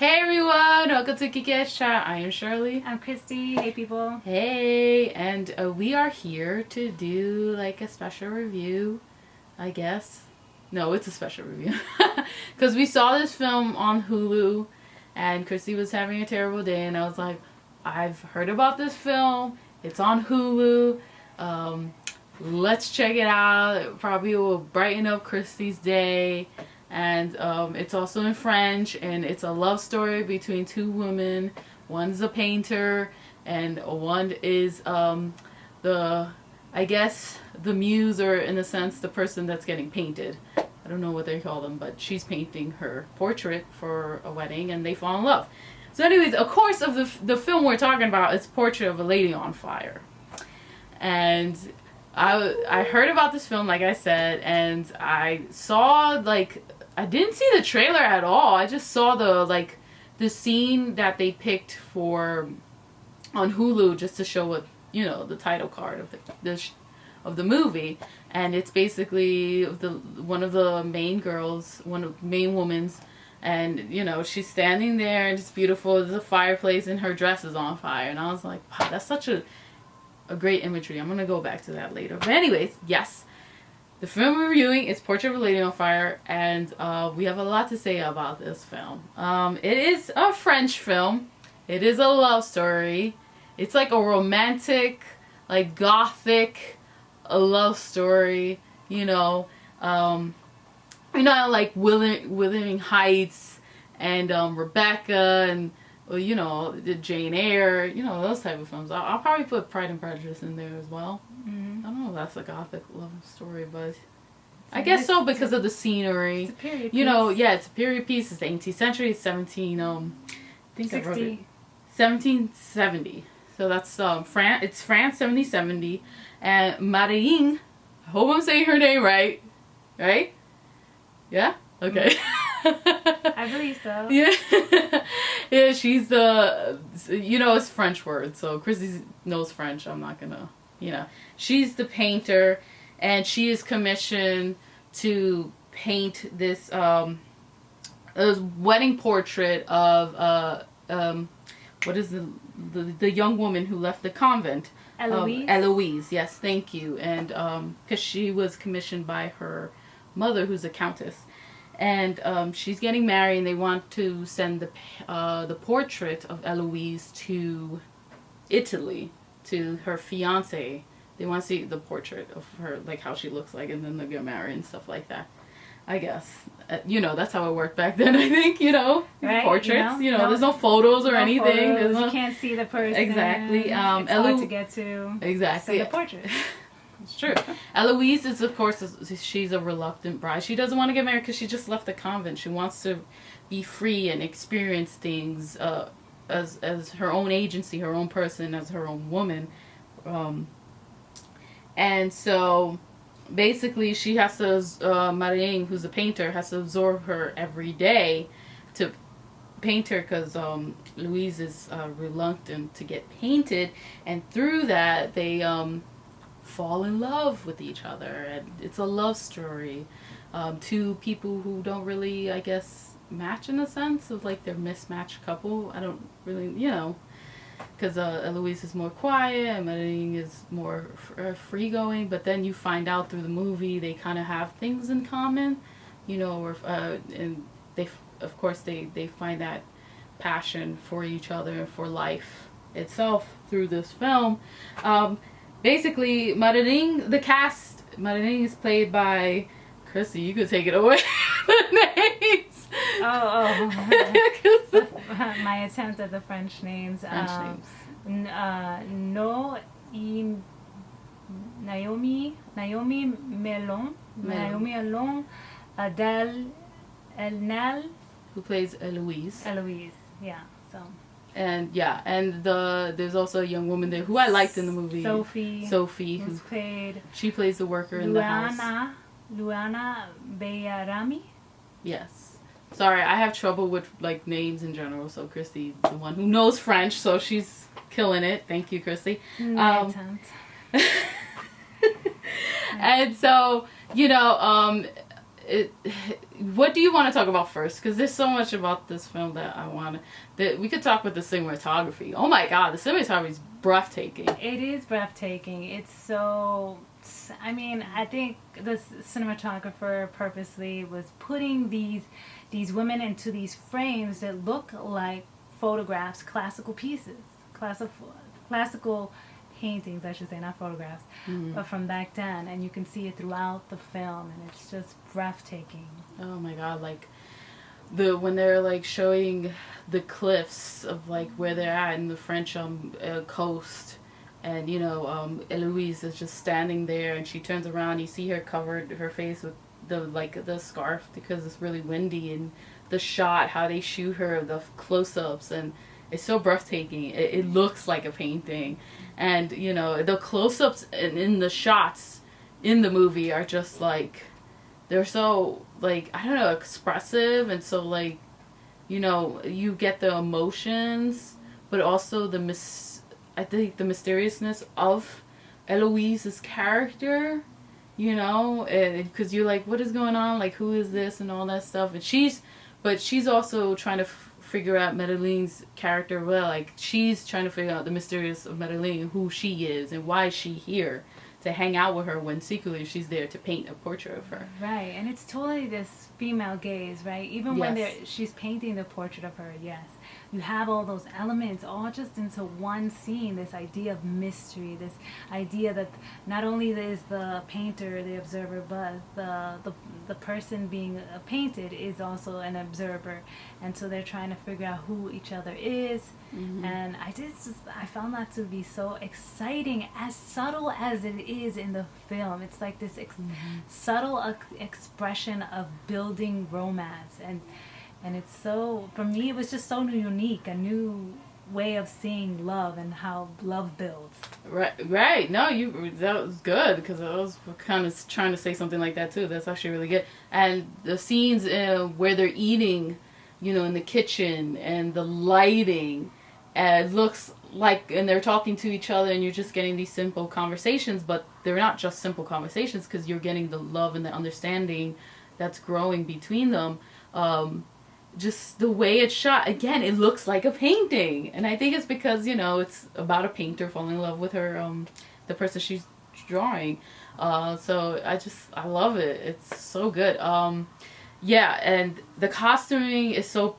Hey everyone, welcome to Kike's Chat. I am Shirley. I'm Christy. Hey people. Hey, and we are here to do like a special review, I guess. No, it's a special review. Because we saw this film on Hulu and Christy was having a terrible day and I was like, I've heard about this film. It's on Hulu. Let's check it out. It probably will brighten up Christy's day. And it's also in French, and it's a love story between two women. One's a painter, and one is I guess, the muse, or in a sense, the person that's getting painted. I don't know what they call them, but she's painting her portrait for a wedding, and they fall in love. So anyways, of course, of the film we're talking about is Portrait of a Lady on Fire. And I heard about this film, like I said, and I saw, like, I didn't see the trailer at all. I just saw the scene that they picked for on Hulu just to show what, you know, the title card of the movie, and it's basically one of the main girls, one of the main women's, and you know, she's standing there and it's beautiful. There's a fireplace and her dress is on fire, and I was like, wow, that's such a great imagery. I'm gonna go back to that later. But anyways, yes. The film we're reviewing is Portrait of a Lady on Fire, and we have a lot to say about this film. It is a French film. It is a love story. It's like a romantic, like gothic, love story. You know, like Wuthering Heights and Rebecca and you know, the Jane Eyre. You know, those type of films. I'll probably put Pride and Prejudice in there as well. I don't know if that's a gothic love story, but I guess so because of the scenery. It's a period piece. You know, yeah, it's a period piece. It's the 18th century. It's 1770. So that's France. It's France 1770, and Marine. I hope I'm saying her name right. Right? Yeah. Okay. I believe so. Yeah. Yeah, she's the, you know, it's French word, so Chrissy knows French. I'm not gonna, you know. She's the painter, and she is commissioned to paint this wedding portrait of what is the young woman who left the convent. Eloise. Eloise, yes, thank you. And because she was commissioned by her mother, who's a countess. And she's getting married, and they want to send the portrait of Eloise to Italy, to her fiance. They want to see the portrait of her, like how she looks like, and then they'll get married and stuff like that. I guess. You know, that's how it worked back then, I think, you know. Right, portraits, you know, there's no photos or anything. Photos, you can't see the person. Exactly. It's hard to get to. Exactly. The portrait. It's true. Eloise is, of course, she's a reluctant bride. She doesn't want to get married because she just left the convent. She wants to be free and experience things as her own agency, her own person, as her own woman. And so, basically, she has to, Marine, who's a painter, has to absorb her every day to paint her because Louise is reluctant to get painted. And through that, they fall in love with each other, and it's a love story. Two people who don't really, I guess, match in a sense of like they're mismatched couple. I don't really, you know, because Eloise is more quiet and Marine is more free going. But then you find out through the movie they kind of have things in common, you know, or and they, of course, they find that passion for each other and for life itself through this film. Basically, Marine, the cast, Marine is played by, Chrissy, you could take it away. The names. My attempt at the French names. Naomi Melon, Adele Elnal, who plays Eloise. Eloise, yeah. So. And yeah, and there's also a young woman there who I liked in the movie. Sophie, who's played. She plays the worker in the house. Luana Beyarami. Yes. Sorry, I have trouble with like names in general. So Christy, the one who knows French, so she's killing it. Thank you, Christy. And so, you know, what do you want to talk about first? Because there's so much about this film that I want to... That we could talk about the cinematography. Oh my god, the cinematography is breathtaking. It is breathtaking. It's so... I mean, I think the cinematographer purposely was putting these women into these frames that look like photographs, classical pieces, classical paintings, I should say, not photographs, but from back then, and you can see it throughout the film, and it's just breathtaking. Oh my god, like when they're like showing the cliffs of like where they're at in the French coast, and you know, Eloise is just standing there, and she turns around, you see her covered her face with the scarf because it's really windy, and the shot, how they shoot her, the close-ups, and it's so breathtaking. It looks like a painting. And, you know, the close-ups in the shots in the movie are just, like, they're so, like, I don't know, expressive. And so, like, you know, you get the emotions, but also I think the mysteriousness of Eloise's character, you know, because you're like, what is going on? Like, who is this? And all that stuff. And she's also trying to figure out Madeleine's character well. Like, she's trying to figure out the mysterious of Madeleine, who she is, and why is she here to hang out with her when secretly she's there to paint a portrait of her. Right, and it's totally this female gaze, right? Even when she's painting the portrait of her, yes. You have all those elements all just into one scene, this idea of mystery, this idea that not only is the painter the observer, but the person being painted is also an observer. And so they're trying to figure out who each other is. And I found that to be so exciting, as subtle as it is in the film. It's like this subtle expression of building romance, and it's so, for me, it was just so unique, a new way of seeing love and how love builds. Right. No, that was good, because I was kind of trying to say something like that too. That's actually really good. And the scenes where they're eating, you know, in the kitchen, and the lighting, it looks like, and they're talking to each other, and you're just getting these simple conversations, but they're not just simple conversations, because you're getting the love and the understanding that's growing between them. Just the way it's shot, again, it looks like a painting, and I think it's because, you know, it's about a painter falling in love with her, the person she's drawing. So I love it. It's so good. Yeah, and the costuming is so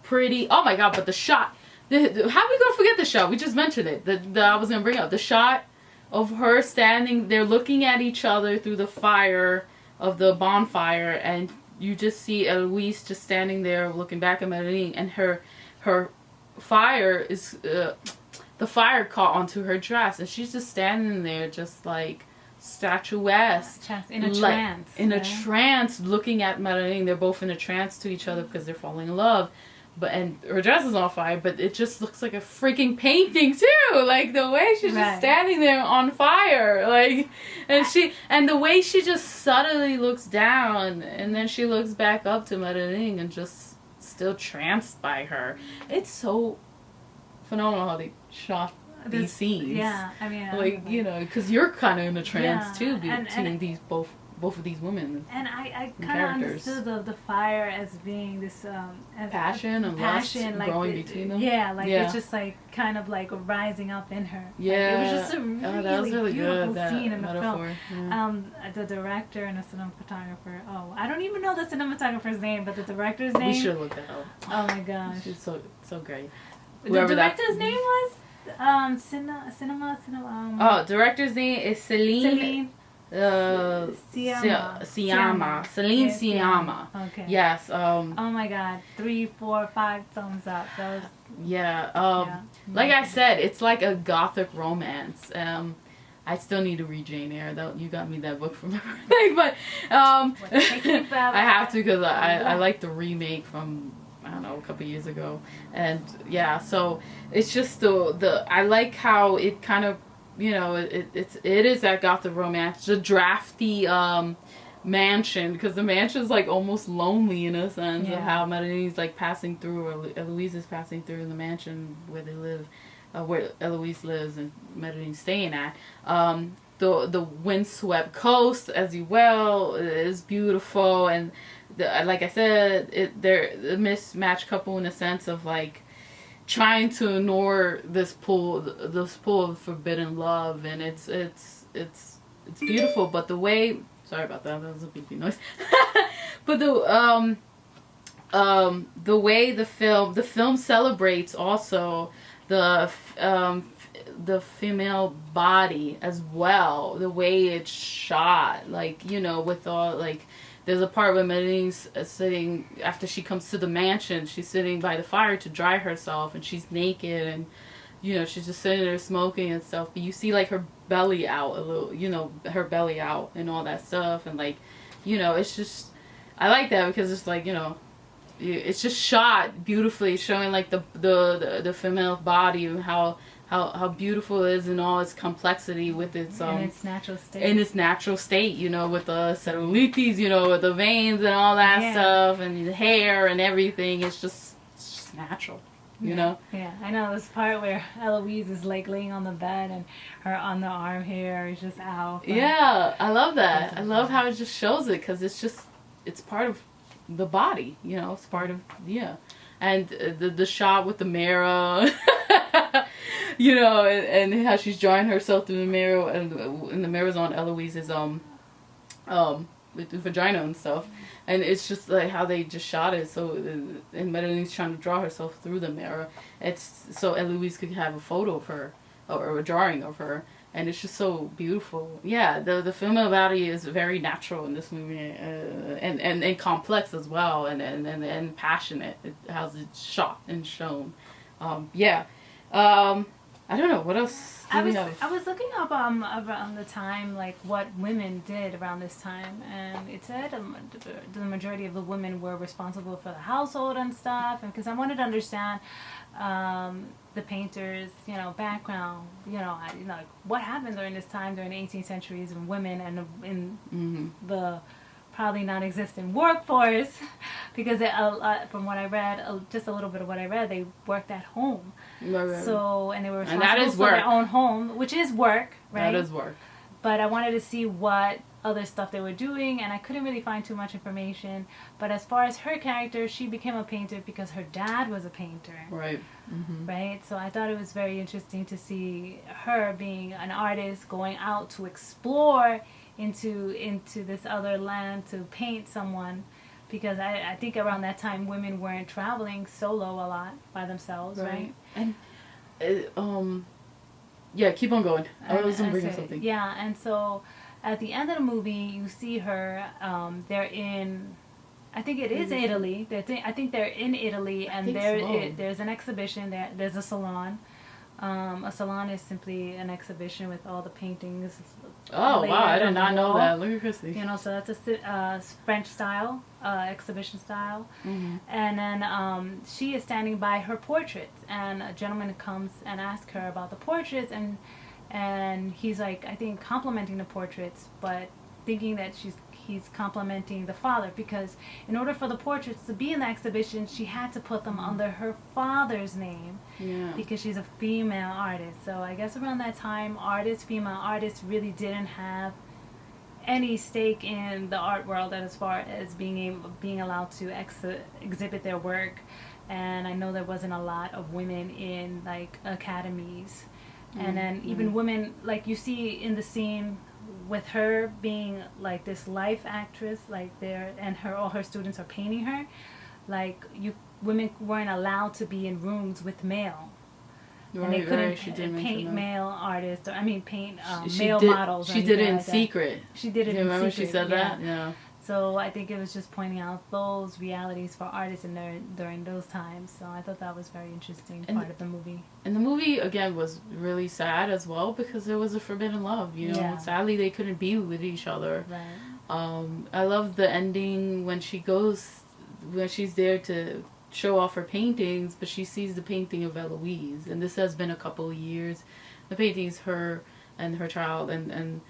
pretty. Oh my god! But the shot, how are we gonna forget the shot? We just mentioned it. I was gonna bring up the shot of her standing there, looking at each other through the fire of the bonfire, and you just see Eloise just standing there looking back at Madeleine, and her fire is the fire caught onto her dress, and she's just standing there just like statuesque, in a trance. In a trance, looking at Madeleine. They're both in a trance to each other because they're falling in love. And her dress is on fire, but it just looks like a freaking painting too. Like the way she's just standing there on fire, like, and the way she just subtly looks down, and then she looks back up to Madeleine and just still tranced by her. It's so phenomenal how they shot these scenes. Yeah, I mean, like, you know, because you're kind of in a trance too, between these both of these women. And I kind of understood the fire as being this as passion and lust like growing between them. Yeah, like it's just like kind of like rising up in her. Yeah, like, it was just a really beautiful scene in the metaphor. film. Yeah. The director and the cinematographer. Oh, I don't even know the cinematographer's name, but the director's name. We should look that up. Oh my gosh, she's so great. The director's name was director's name is Céline Sciamma. Céline Sciamma. Okay. Yes. Oh my god. 3, 4, 5 thumbs up. That was. Like I said, it's like a gothic romance. I still need to read Jane Eyre. You got me that book for my birthday, but I have to, because I like the remake from, I don't know, a couple years ago, and so it's just the I like how it kind of, you know, it is that gothic romance, the drafty mansion, because the mansion's like almost lonely in a sense of how Madeleine's like passing through, or Eloise is passing through in the mansion where they live, where Eloise lives and Madeleine's staying at. the windswept coast as well is beautiful, and like I said, they're a mismatched couple in a sense of like trying to ignore this pool of forbidden love, and it's beautiful. But the way, sorry about that, that was a beepy noise. But the way the film celebrates also the female body as well, the way it's shot, like, you know, with all, like, there's a part where Melanie's sitting, after she comes to the mansion, she's sitting by the fire to dry herself, and she's naked, and, you know, she's just sitting there smoking and stuff, but you see, like, her belly out a little, you know, her belly out and all that stuff, and, like, you know, it's just, I like that because it's like, you know, it's just shot beautifully, showing, like, the female body and how beautiful it is in all its complexity with its in its natural state. In its natural state, you know, with the cellulitis, you know, with the veins and all that stuff, and the hair and everything. It's just natural, you know. Yeah, I know this part where Eloise is like laying on the bed and her underarm hair is just out. Yeah, I love that. I love how it just shows it, because it's part of the body, you know. It's part of and the shot with the mirror. You know, and how she's drawing herself through the mirror, and the mirror's on Eloise's with the vagina and stuff, and it's just like how they just shot it. So, and Melanie's trying to draw herself through the mirror. It's so Eloise could have a photo of her or a drawing of her, and it's just so beautiful. Yeah, the female body is very natural in this movie, and complex as well, and passionate. How it's shot and shown. I don't know what else. I was looking up around the time, like what women did around this time, and it said the majority of the women were responsible for the household and stuff, and because I wanted to understand the painters, you know, background, you know, like what happened during this time during the 18th centuries when women and in the probably non-existent workforce, because from what I read, just a little bit of what I read, they worked at home. Right. So, and they were responsible for their own home, which is work, right? That is work. But I wanted to see what other stuff they were doing, and I couldn't really find too much information. But as far as her character, she became a painter because her dad was a painter. Right. Mm-hmm. Right? So I thought it was very interesting to see her being an artist, going out to explore into this other land to paint someone, because I think around that time women weren't traveling solo a lot by themselves, right? And yeah, keep on going. I was bringing something. Yeah, and so at the end of the movie, you see her. They're in, I think it is Italy. I think they're in Italy, and there's an exhibition. There's a salon. A salon is simply an exhibition with all the paintings. Oh wow! I did not know that. Look at Christy. You know, so that's a French style, exhibition style, and then she is standing by her portraits, and a gentleman comes and asks her about the portraits, and he's like, I think complimenting the portraits, but thinking that he's complimenting the father, because in order for the portraits to be in the exhibition, she had to put them under her father's name, because she's a female artist. So I guess around that time, female artists really didn't have any stake in the art world as far as being allowed to exhibit their work. And I know there wasn't a lot of women in like academies, and then even women, like you see in the scene with her being like this life actress, like there, and all her students are painting her, like women weren't allowed to be in rooms with male, and they couldn't paint male artists, or paint male models. She did it in secret. She did it in secret. Remember she said that? Yeah. So I think it was just pointing out those realities for artists during those times. So I thought that was very interesting part of the movie. And the movie, again, was really sad as well, because there was a forbidden love, you know. Yeah. Sadly, they couldn't be with each other. Right. I love the ending when she's there to show off her paintings, but she sees the painting of Eloise. And this has been a couple of years. The painting's her and her child, and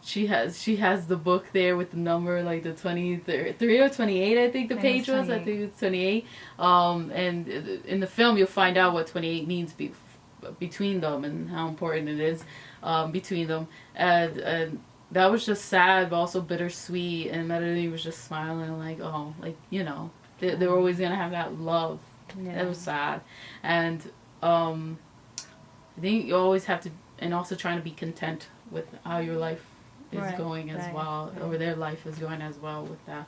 she has the book there with the number, like the 23 or 28, I think the page was. I think it's 28. And in the film, you'll find out what 28 means between them and how important it is between them. And that was just sad, but also bittersweet. And Melody was just smiling, like, oh, like, you know, they're always gonna have that love. Yeah. That was sad. And I think you always have to, and also trying to be content with how your life is going as well, or their life is going as well with that.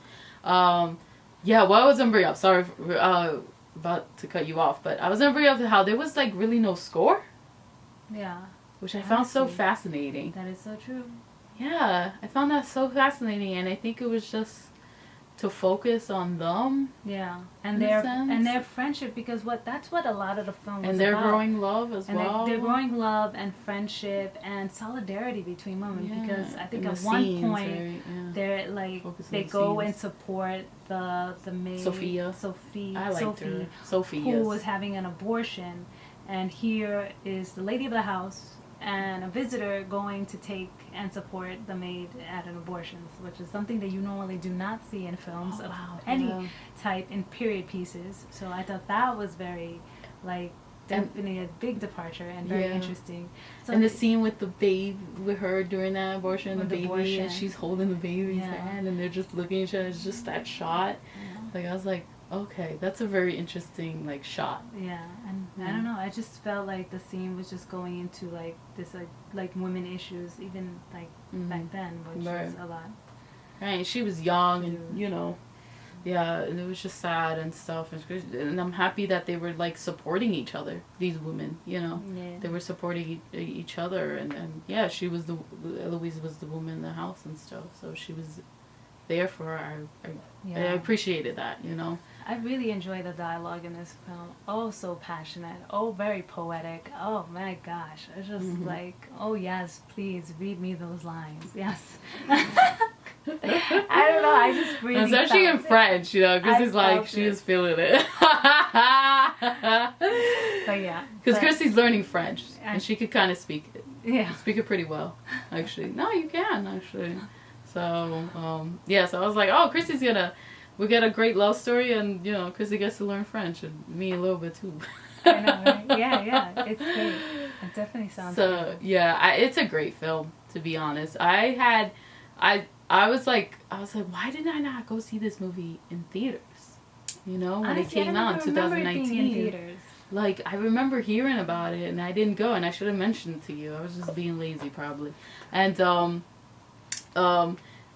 Yeah, well, I was gonna bring up, sorry for, about to cut you off, but I was gonna bring up how there was like really no score. Yeah. Which I found so fascinating. That is so true. Yeah, I found that so fascinating, and I think it was just to focus on them. Yeah, and their friendship, because that's what a lot of the film was and their about. Growing love as well. Their growing love and friendship and solidarity between women, because I think at one point they're like they go and support the maid Sophie, I liked her. Sophie, who was having an abortion, and here is the lady of the house and a visitor going to take and support the maid at an abortion, which is something that you normally do not see in films of any type, in period pieces. So I thought that was very, like, definitely a big departure and very interesting. So and the scene with the baby, with her during that abortion, the baby, and she's holding the baby's hand, and they're just looking at each other. It's just that shot. Like, I was like, okay, that's a very interesting, like, shot. Yeah, and I don't know, I just felt like the scene was just going into, like, this, like women issues, even, like, back then, which was a lot. Right, she was young, and, you know, and it was just sad and stuff, and I'm happy that they were, like, supporting each other, these women, you know. Yeah. They were supporting each other, and she was Eloise was the woman in the house and stuff, so she was there for her. I appreciated that, you know. I really enjoy the dialogue in this film. Oh, so passionate. Oh, very poetic. Oh my gosh. It's just like, oh yes, please read me those lines. Yes. I don't know. I just really. Especially in French, you know, because it's like she is feeling it. But yeah. Because Christy's learning French, and she could kind of speak it. Yeah. Speak it pretty well, actually. No, you can actually. So, so I was like, oh, Christy's we get a great love story, and, you know, Christy gets to learn French, and me a little bit too. I know, right? Yeah, it's great. It definitely sounds beautiful. It's a great film, to be honest. I was like, why didn't I not go see this movie in theaters? You know, when it came out in 2019. In theaters. Like, I remember hearing about it, and I didn't go, and I should have mentioned it to you. I was just being lazy, probably. And,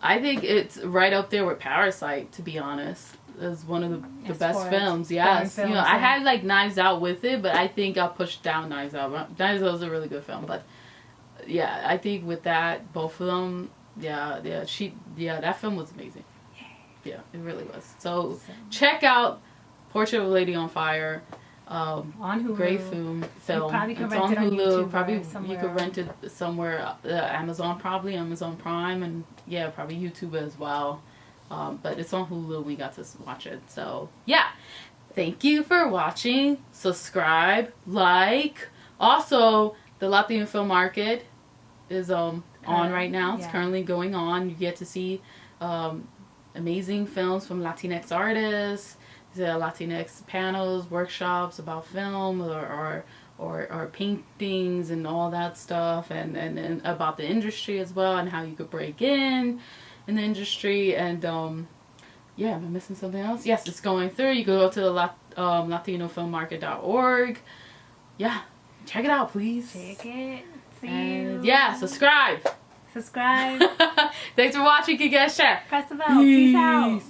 I think it's right up there with Parasite, to be honest. It's one of the best films. Yes. You know, I had, like, Knives Out with it, but I think I'll push down Knives Out. Knives Out is a really good film, but yeah, I think with that, both of them, that film was amazing. Yeah, it really was. So check out Portrait of a Lady on Fire. On Hulu. Great film. It's on Hulu. YouTube, probably you could rent it somewhere. Amazon Prime, and probably YouTube as well. But it's on Hulu. We got to watch it. So yeah, thank you for watching. Subscribe, like. Also, the Latino film market is on right now. It's currently going on. You get to see amazing films from Latinx artists. The Latinx panels, workshops about film or paintings and all that stuff, and about the industry as well, and how you could break in the industry. And am I missing something else? Yes, it's going through. You can go to the latinofilmmarket.org. Yeah, check it out, please. Check it. See you. Subscribe. Thanks for watching. Kick ass, share. Press the bell. Peace out.